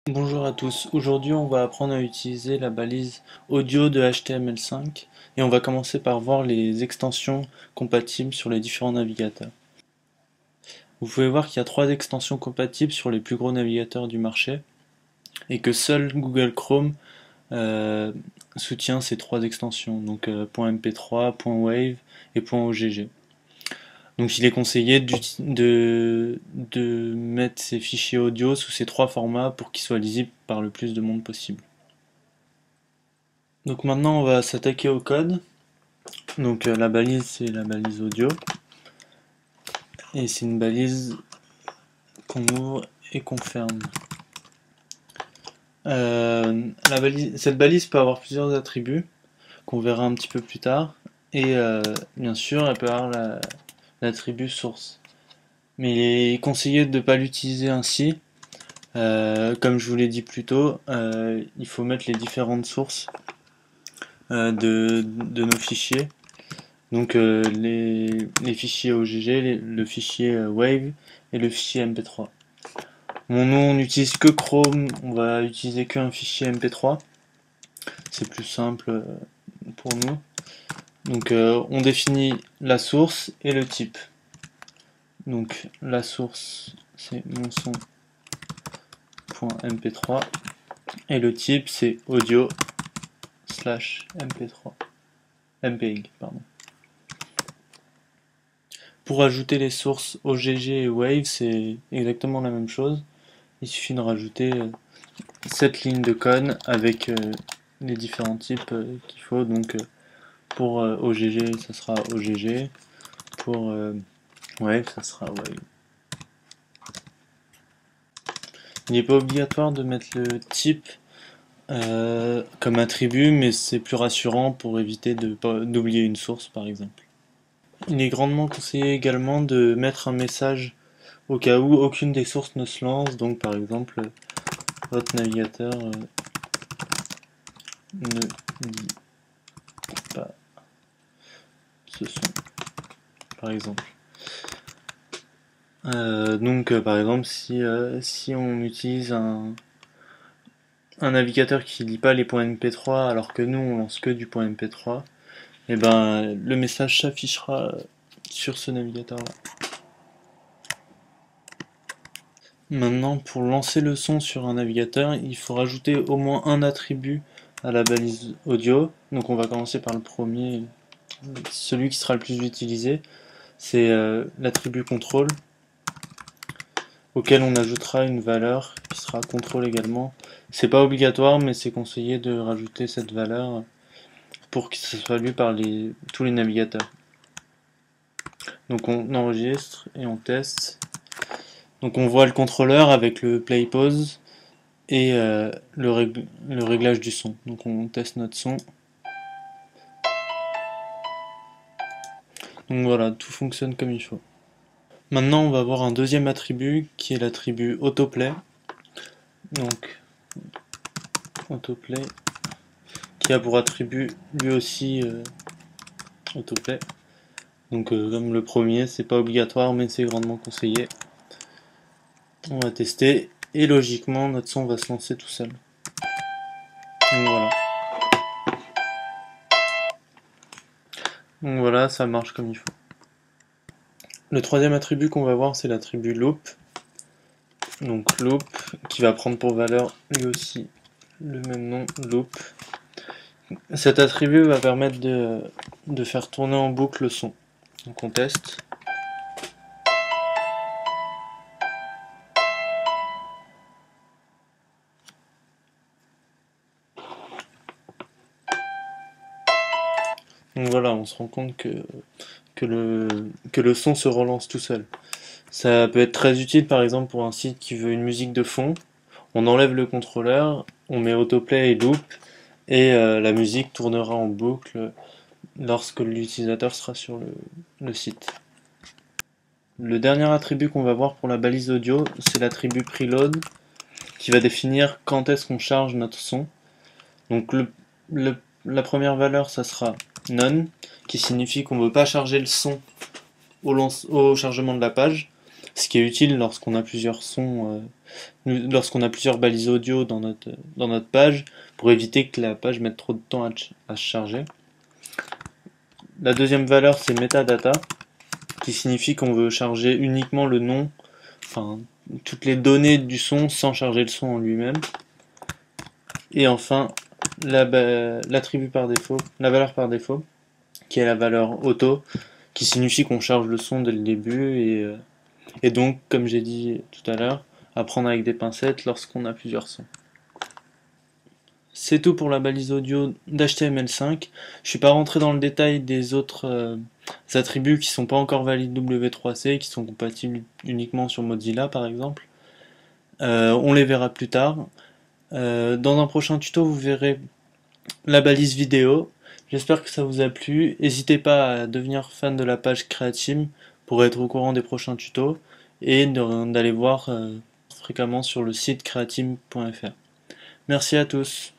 Bonjour à tous, aujourd'hui on va apprendre à utiliser la balise audio de HTML5 et on va commencer par voir les extensions compatibles sur les différents navigateurs. Vous pouvez voir qu'il y a 3 extensions compatibles sur les plus gros navigateurs du marché et que seul Google Chrome euh, soutient ces 3 extensions, donc .mp3, .wave et .ogg. Donc il est conseillé de mettre ces fichiers audio sous ces 3 formats pour qu'ils soient lisibles par le plus de monde possible. Donc maintenant on va s'attaquer au code. Donc la balise c'est la balise audio et c'est une balise qu'on ouvre et qu'on ferme. Cette balise peut avoir plusieurs attributs qu'on verra un petit peu plus tard et bien sûr elle peut avoir l'attribut source. Mais il est conseillé de ne pas l'utiliser ainsi. Comme je vous l'ai dit plus tôt, il faut mettre les différentes sources de nos fichiers. Donc les fichiers OGG, le fichier Wave et le fichier MP3. Bon, nous on n'utilise que Chrome, on va utiliser qu'un fichier MP3. C'est plus simple pour nous. Donc on définit la source et le type. Donc la source c'est mon son.mp3 et le type c'est audio slash mp3 mpeg pardon. Pour ajouter les sources OGG et Wave, c'est exactement la même chose. Il suffit de rajouter cette ligne de code avec les différents types qu'il faut. Donc pour OGG, ça sera OGG. Pour Wave, ça sera Wave. Il n'est pas obligatoire de mettre le type comme attribut, mais c'est plus rassurant pour éviter d'oublier une source, par exemple. Il est grandement conseillé également de mettre un message au cas où aucune des sources ne se lance, donc par exemple votre navigateur ne dit pas ce son, par exemple. Par exemple si on utilise un navigateur qui lit pas les .mp3 alors que nous on lance que du .mp3, et ben le message s'affichera sur ce navigateur là. Maintenant, pour lancer le son sur un navigateur, il faut rajouter au moins un attribut à la balise audio. Donc on va commencer par le premier, celui qui sera le plus utilisé, c'est l'attribut contrôle, auquel on ajoutera une valeur qui sera contrôle également. C'est pas obligatoire, mais c'est conseillé de rajouter cette valeur pour que ce soit lu par tous les navigateurs. Donc on enregistre et on teste. Donc on voit le contrôleur avec le play pause et le réglage du son. Donc on teste notre son. Donc voilà, tout fonctionne comme il faut. Maintenant on va voir un deuxième attribut qui est l'attribut autoplay. Donc autoplay qui a pour attribut lui aussi autoplay. Donc comme le premier, c'est pas obligatoire mais c'est grandement conseillé. On va tester et logiquement notre son va se lancer tout seul. Donc voilà. Donc voilà, ça marche comme il faut. Le troisième attribut qu'on va voir, c'est l'attribut loop. Donc loop, qui va prendre pour valeur lui aussi le même nom, loop. Cet attribut va permettre de faire tourner en boucle le son. Donc on teste. Donc voilà, on se rend compte que le son se relance tout seul. Ça peut être très utile par exemple pour un site qui veut une musique de fond. On enlève le contrôleur, on met autoplay et loop, et la musique tournera en boucle lorsque l'utilisateur sera sur le site. Le dernier attribut qu'on va voir pour la balise audio, c'est l'attribut preload, qui va définir quand est-ce qu'on charge notre son. Donc la première valeur, ça sera none, qui signifie qu'on ne veut pas charger le son au chargement de la page. ce qui est utile lorsqu'on a plusieurs sons, lorsqu'on a plusieurs balises audio dans notre page, pour éviter que la page mette trop de temps à se charger. La deuxième valeur, c'est metadata, qui signifie qu'on veut charger uniquement le nom, enfin toutes les données du son sans charger le son en lui-même. Et enfin, l'attribut par défaut, la valeur par défaut, qui est la valeur auto, qui signifie qu'on charge le son dès le début et donc, comme j'ai dit tout à l'heure, à prendre avec des pincettes lorsqu'on a plusieurs sons. C'est tout pour la balise audio d'HTML5. Je suis pas rentré dans le détail des autres attributs qui sont pas encore valides W3C, qui sont compatibles uniquement sur Mozilla par exemple. On les verra plus tard. Dans un prochain tuto, vous verrez la balise vidéo. J'espère que ça vous a plu. N'hésitez pas à devenir fan de la page Createam pour être au courant des prochains tutos et d'aller voir fréquemment sur le site createam.fr. Merci à tous.